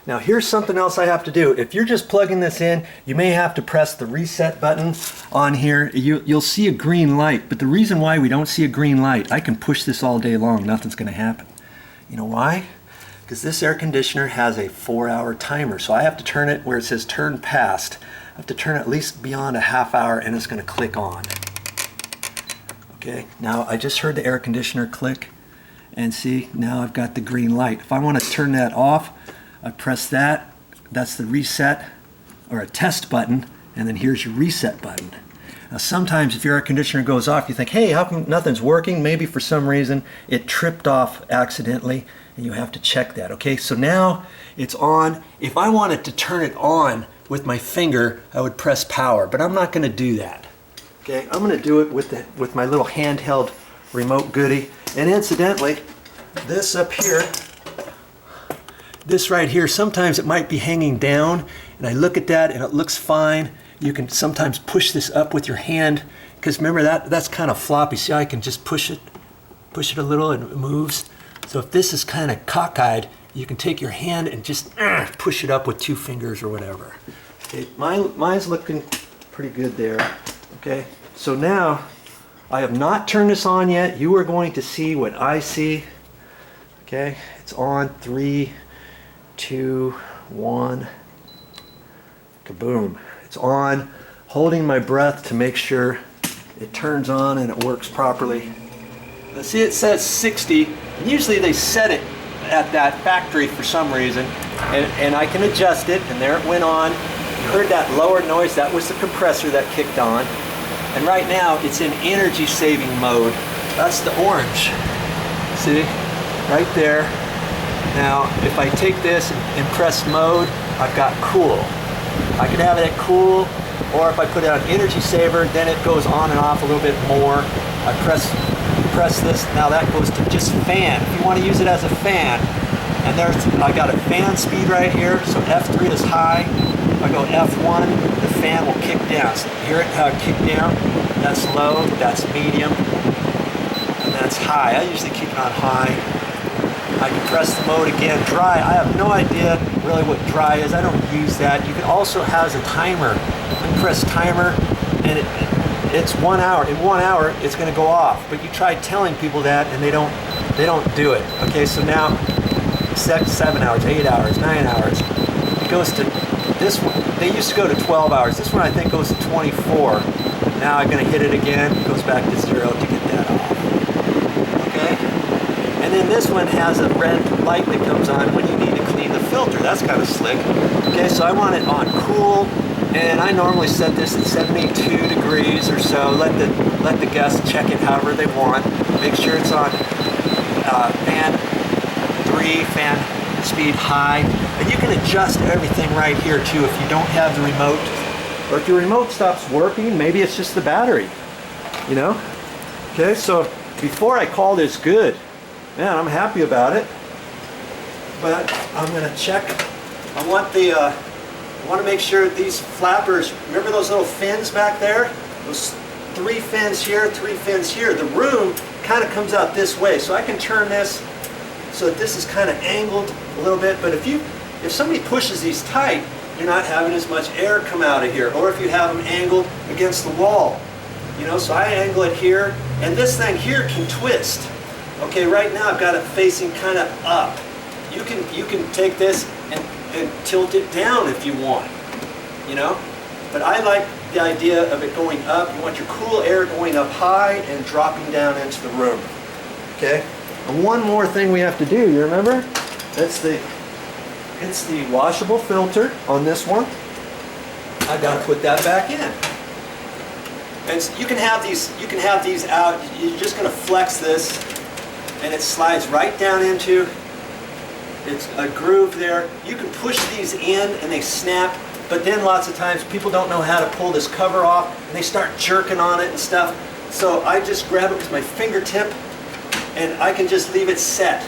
Now here's something else I have to do. If you're just plugging this in, you may have to press the reset button on here. You'll see a green light, but the reason why we don't see a green light, I can push this all day long, nothing's gonna happen. You know why? Because this air conditioner has a 4-hour timer, so I have to turn it where it says turn past. I have to turn it at least beyond a half hour and it's gonna click on. Okay, now I just heard the air conditioner click, and see, now I've got the green light. If I want to turn that off, I press that. That's the reset or a test button, and then here's your reset button. Now sometimes if your air conditioner goes off, you think, hey, how come nothing's working? Maybe for some reason it tripped off accidentally, and you have to check that. Okay, so now it's on. If I wanted to turn it on with my finger, I would press power, but I'm not going to do that. Okay, I'm going to do it with my little handheld remote goodie. And incidentally, this up here, this right here, sometimes it might be hanging down, and I look at that and it looks fine. You can sometimes push this up with your hand, because remember that's kind of floppy. See, I can just push it a little and it moves. So if this is kind of cockeyed, you can take your hand and just push it up with 2 fingers or whatever. Okay, mine's looking pretty good there. Okay, so now I have not turned this on yet. You are going to see what I see. Okay, it's on. 3, 2, 1. Kaboom. It's on. Holding my breath to make sure it turns on and it works properly. Now see, it says 60. Usually they set it at that factory for some reason, and I can adjust it, and there it went on. You heard that lower noise. That was the compressor that kicked on. And right now it's in energy saving mode. That's the orange. See? Right there. Now if I take this and press mode, I've got cool. I can have it at cool, or if I put it on energy saver, then it goes on and off a little bit more. I press this, now that goes to just fan. If you want to use it as a fan, and I got a fan speed right here, so F3 is high. If I go F1, the fan will kick down. So hear it, how it kicked down? That's low, that's medium, and that's high. I usually keep it on high. I can press the mode again. Dry, I have no idea really what dry is. I don't use that. You can also have a timer. I can press timer, and it's 1 hour. In 1 hour, it's going to go off. But you try telling people that, and they don't do it. Okay, so now 7 hours, 8 hours, 9 hours. It goes to this one. They used to go to 12 hours. This one I think goes to 24. Now I'm going to hit it again. It goes back to 0 to get that off. Okay. And then this one has a red light that comes on when you need to clean the filter. That's kind of slick. Okay, so I want it on cool, and I normally set this at 72 degrees or so. Let the guests check it however they want. Make sure it's on fan 3, fan speed high. And you can adjust everything right here too if you don't have the remote. Or if your remote stops working, maybe it's just the battery, you know? Okay, so before I call this good, man, I'm happy about it. But I'm gonna check. I want to make sure these flappers, remember those little fins back there? Those 3 fins here, 3 fins here. The room kind of comes out this way, so I can turn this so that this is kind of angled a little bit. But if somebody pushes these tight, you're not having as much air come out of here. Or if you have them angled against the wall, you know. So I angle it here, and this thing here can twist. Okay, right now I've got it facing kind of up. You can take this and tilt it down if you want, you know. But I like the idea of it going up. You want your cool air going up high and dropping down into the room. Okay. And one more thing we have to do. You remember? It's the washable filter on this one. I got to put that back in. And so you can have these out. You're just going to flex this, and it slides right down into. It's a groove there. You can push these in and they snap, but then lots of times people don't know how to pull this cover off and they start jerking on it and stuff. So I just grab it with my fingertip and I can just leave it set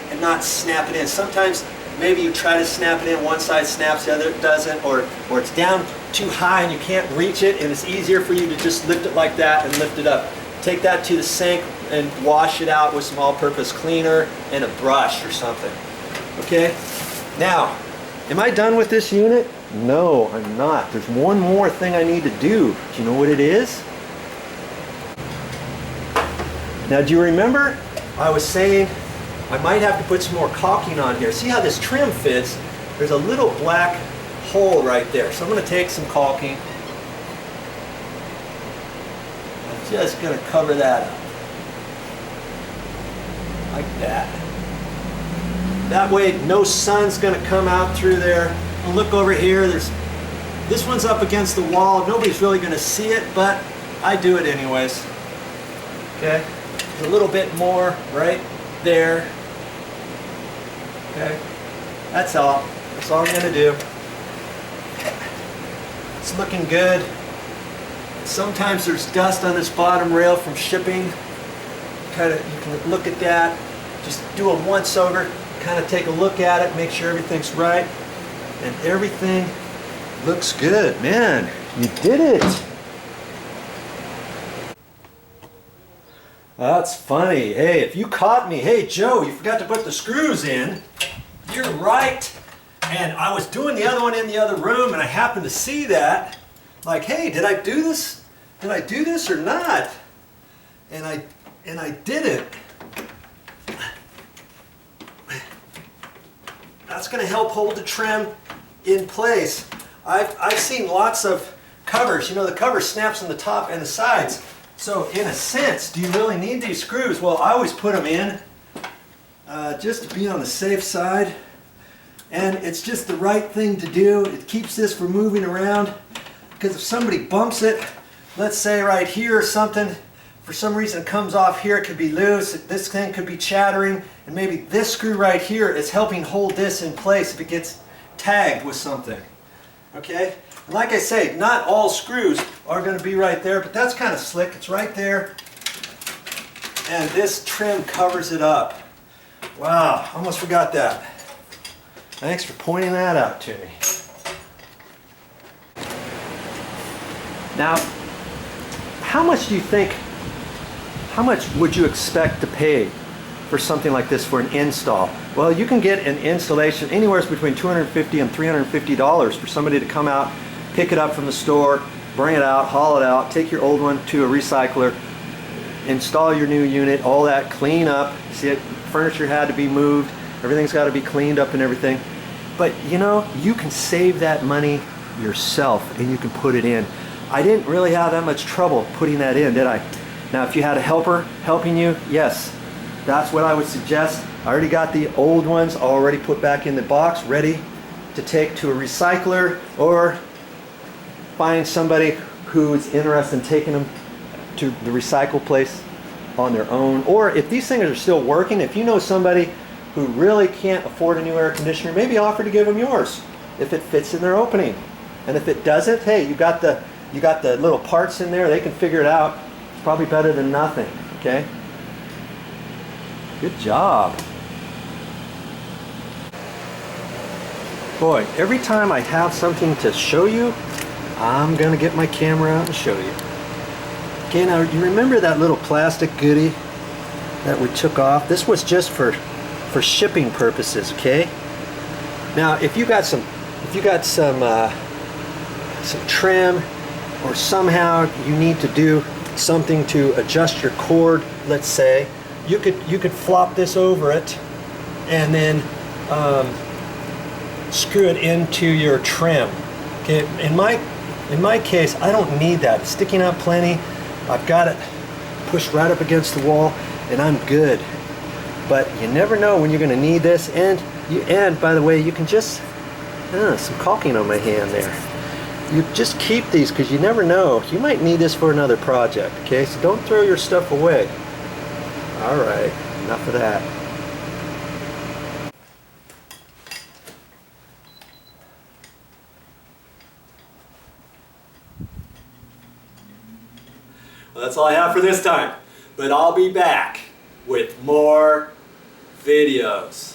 and not snap it in. Sometimes maybe you try to snap it in, one side snaps, the other doesn't, or it's down too high and you can't reach it, and it's easier for you to just lift it like that and lift it up. Take that to the sink and wash it out with some all-purpose cleaner and a brush or something. Okay, now Am I done with this unit? No, I'm not. There's one more thing I need to do. Do you know what it is? Now, do you remember I was saying I might have to put some more caulking on here. See how this trim fits? There's a little black hole right there. So I'm going to take some caulking. I'm just going to cover that up. Like that. That way no sun's going to come out through there. And look over here. This one's up against the wall. Nobody's really going to see it, but I do it anyways. Okay. There's a little bit more right there. Okay. That's all. That's all I'm going to do. It's looking good. Sometimes there's dust on this bottom rail from shipping. You can look at that. Just do a once over. Kind of take a look at it, make sure everything's right, and everything looks good. Man, you did it. That's funny. Hey, if you caught me, hey Joe, you forgot to put the screws in. You're right. And I was doing the other one in the other room, and I happened to see that. Like, hey, did I do this? Did I do this or not? And I didn't. That's going to help hold the trim in place. I've seen lots of covers. You know, the cover snaps on the top and the sides. So in a sense, do you really need these screws? Well, I always put them in just to be on the safe side. And it's just the right thing to do. It keeps this from moving around. Because if somebody bumps it, let's say right here or something, for some reason it comes off here, it could be loose, this thing could be chattering, and maybe this screw right here is helping hold this in place if it gets tagged with something. Okay? And like I say, not all screws are going to be right there, but that's kind of slick. It's right there. And this trim covers it up. Wow, almost forgot that. Thanks for pointing that out to me. Now, how much do you think, how much would you expect to pay for something like this for an install? Well, you can get an installation anywhere between $250 and $350 for somebody to come out, pick it up from the store, bring it out, haul it out, take your old one to a recycler, install your new unit, all that, clean up. See, it, furniture had to be moved, everything's got to be cleaned up and everything. But you know, you can save that money yourself and you can put it in. I didn't really have that much trouble putting that in, did I? Now, if you had a helper helping you, yes, that's what I would suggest. I already got the old ones already put back in the box, ready to take to a recycler, or find somebody who's interested in taking them to the recycle place on their own. Or if these things are still working, if you know somebody who really can't afford a new air conditioner, maybe offer to give them yours if it fits in their opening. And if it doesn't, hey, you got the little parts in there, they can figure it out. It's probably better than nothing, okay? Good job. Boy, every time I have something to show you, I'm gonna get my camera out and show you. Okay, now you remember that little plastic goodie that we took off? This was just for shipping purposes, okay? Now, if you got some trim, or somehow you need to do something to adjust your cord, let's say, you could flop this over it and then screw it into your trim. Okay, in my case, I don't need that. It's sticking out plenty. I've got it pushed right up against the wall and I'm good. But you never know when you're going to need this. And by the way, you can just some caulking on my hand there. You just keep these because you never know. You might need this for another project, okay? So don't throw your stuff away. All right, enough of that. Well, that's all I have for this time. But I'll be back with more videos.